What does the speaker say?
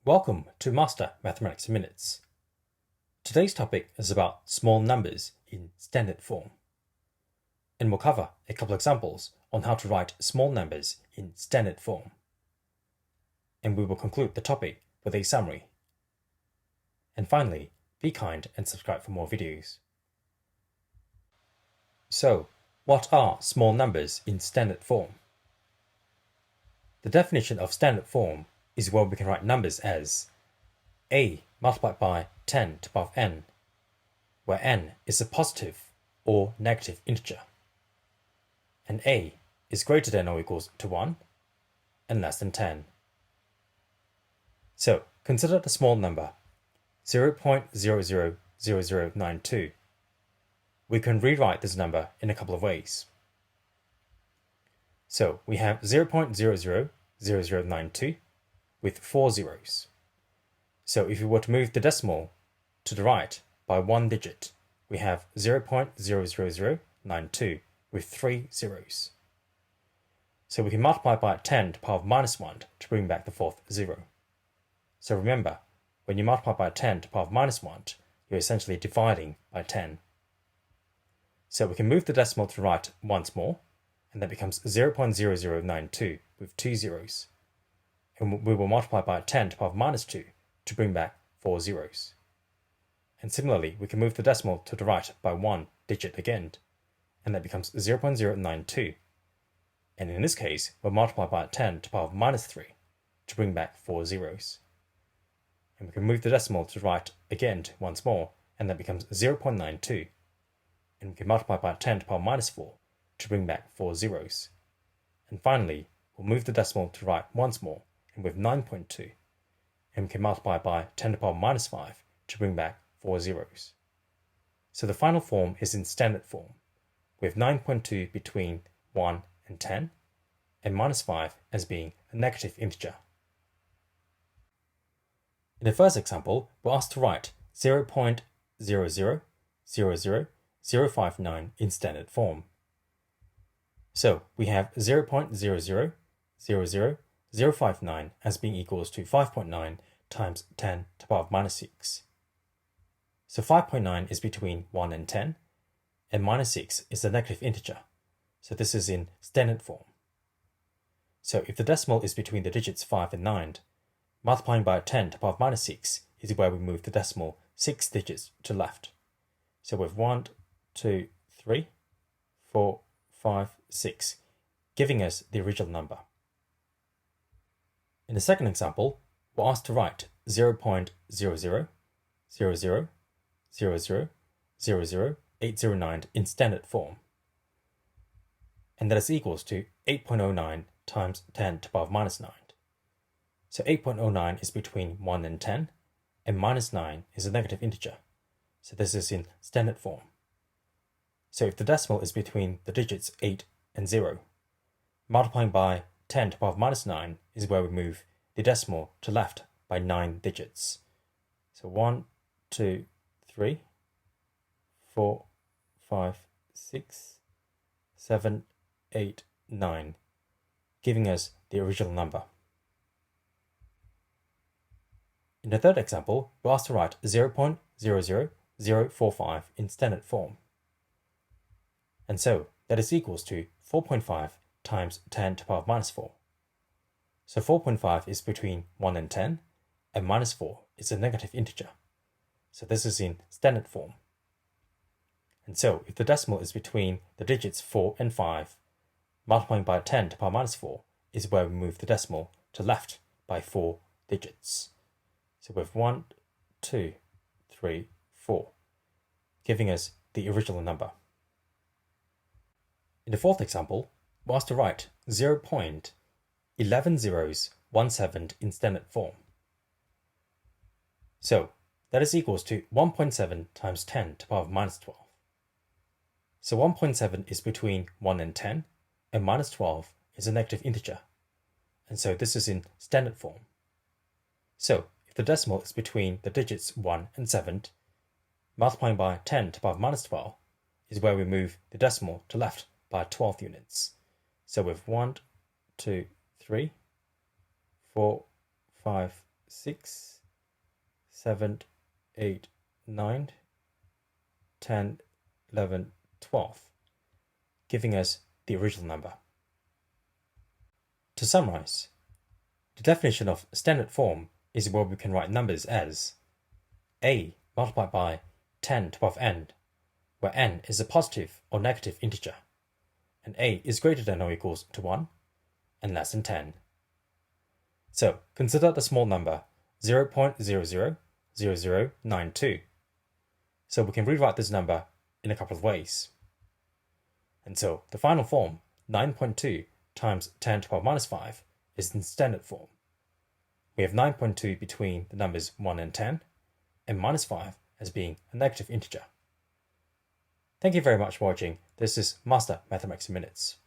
Welcome to Master Mathematics in Minutes. Today's topic is about small numbers in standard form. And we'll cover a couple examples on how to write small numbers in standard form. And we will conclude the topic with a summary. And finally, be kind and subscribe for more videos. So, what are small numbers in standard form? The definition of standard form is where we can write numbers as a multiplied by 10 to the power of n, where n is a positive or negative integer, and a is greater than or equals to 1 and less than 10. So consider the small number 0.000092. We can rewrite this number in a couple of ways. So we have 0.000092 with 4 zeros. So if we were to move the decimal to the right by one digit, we have 0.00092 with 3 zeros. So we can multiply by 10 to the power of -1 to bring back the fourth zero. So remember, when you multiply by 10 to the power of -1, you're essentially dividing by 10. So we can move the decimal to the right once more, and that becomes 0.0092 with 2 zeros. And we will multiply by 10 to the power of -2 to bring back 4 zeros. And similarly, we can move the decimal to the right by one digit again, and that becomes 0.092. And in this case, we'll multiply by 10 to the power of -3 to bring back 4 zeros. And we can move the decimal to the right again once more, and that becomes 0.92. And we can multiply by 10 to the power of -4 to bring back 4 zeros. And finally, we'll move the decimal to the right once more, and with 9.2, and we can multiply by 10 to the power of -5 to bring back 4 zeros. So the final form is in standard form, with 9.2 between 1 and 10, and -5 as being a negative integer. In the first example, we're asked to write 0.0000059 in standard form. So we have 0.0000059 as being equals to 5.9 times 10 to the power of -6. So 5.9 is between 1 and 10, and -6 is a negative integer. So this is in standard form. So if the decimal is between the digits 5 and 9, multiplying by 10 to the power of -6 is where we move the decimal 6 digits to the left. So with 1, 2, 3, 4, 5, 6, giving us the original number. In the second example, we're asked to write 0.0000000809 in standard form, and that is equals to 8.09 times 10 to the power of -9. So 8.09 is between 1 and 10, and -9 is a negative integer. So this is in standard form. So if the decimal is between the digits 8 and 0, multiplying by 10 to the power of -9 is where we move the decimal to left by 9 digits. So 1, 2, 3, 4, 5, 6, 7, 8, 9, giving us the original number. In the third example, we're asked to write 0.00045 in standard form. And so that is equals to 4.5 times 10 to the power of -4. So 4.5 is between 1 and 10, and -4 is a negative integer. So this is in standard form. And so if the decimal is between the digits 4 and 5, multiplying by 10 to the power of -4 is where we move the decimal to left by 4 digits. So with 1, 2, 3, 4, giving us the original number. In the fourth example, we're asked to write 0.11 in standard form. So that is equals to 1.7 times 10 to the power of -12. So 1.7 is between 1 and 10, and -12 is a negative integer. And so this is in standard form. So if the decimal is between the digits 1 and 7, multiplying by 10 to the power of -12 is where we move the decimal to left by 12 units. So with 1, 2, 3, 4, 5, 6, 7, 8, 9, 10, 11, 12, giving us the original number. To summarize, the definition of standard form is where we can write numbers as a multiplied by 10 to the power of n, where n is a positive or negative integer, and a is greater than or equals to 1 and less than 10. So consider the small number 0.000092. So we can rewrite this number in a couple of ways. And so the final form, 9.2 times 10 to the power minus 5, is in standard form. We have 9.2 between the numbers 1 and 10, and minus 5 as being a negative integer. Thank you very much for watching. This is Master Mathematics in Minutes.